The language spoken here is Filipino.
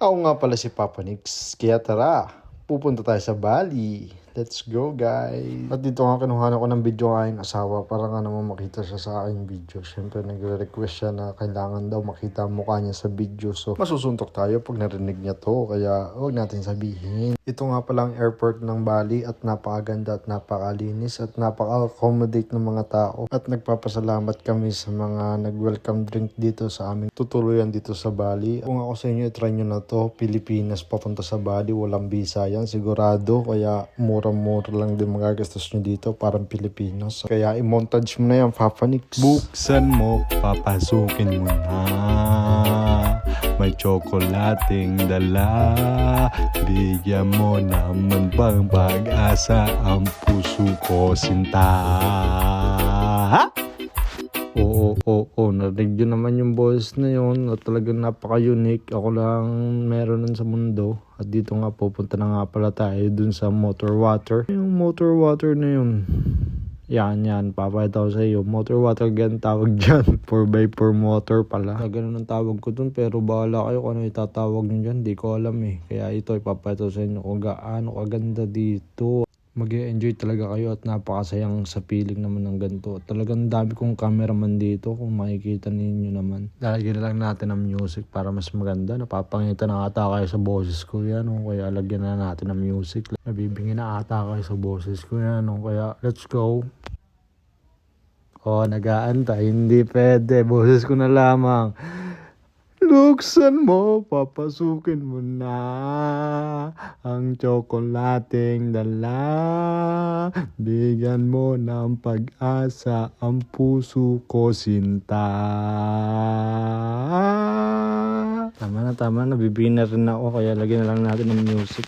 Ako nga pala si Papa Nix, kaya tara, pupunta tayo sa Bali. Let's go guys! At dito nga kinuha ko ng video ng aking asawa para nga naman makita siya sa aking video. Siyempre nagre-request siya na kailangan daw makita ang mukha niya sa video. So masusuntok tayo pag narinig niya to, kaya huwag natin sabihin. Ito nga pala ang airport ng Bali at napakaganda at napakalinis at napaka-accommodate ng mga tao. At nagpapasalamat kami sa mga nag-welcome drink dito sa aming tutuluyan dito sa Bali. Kung ako sa inyo, try nyo na to. Pilipinas papunta sa Bali, walang visa yan sigurado. Kaya mura-mura lang din magagastos nyo dito, parang Pilipinas. Kaya i-montage mo na yan, Papa Nix. Buksan mo, papasukin mo na. May tsokolating dala. Bigyan mo naman bang pag-asa ang puso ko, sinta. Oo, narinig yun naman yung boses na yun at talagang napaka-unique. Ako lang meron nun sa mundo. At dito nga pupunta na nga pala tayo dun sa motor water. Yung motor water na yun, yan, papayata ko sa iyo. Motor water gan tawag dyan. 4x4 motor pala. Ganun ang tawag ko dun, pero bahala kayo kung ano itatawag nyo dyan. Di ko alam eh. Kaya ito ipapayata ko sa inyo kung gaano kaganda dito. Mag-enjoy talaga kayo at napakasayang sa piling naman ng ganito. Talagang dami kong cameraman dito kung makikita ninyo naman. Lalagyan na lang natin ng music para mas maganda. Napapangita na ata kayo sa boses ko yan. Kaya lagyan na natin ng music. Nabibingin na ata kayo sa boses ko yan. Kaya let's go. Nag-aantay. Hindi pwede. Boses ko na lamang. Buksan mo, papasukin mo na ang tsokolating dala. Bigyan mo ng pag-asa ang puso ko, sinta. Tama na. Bibigyan na rin ako, kaya lagyan na lang natin ng music.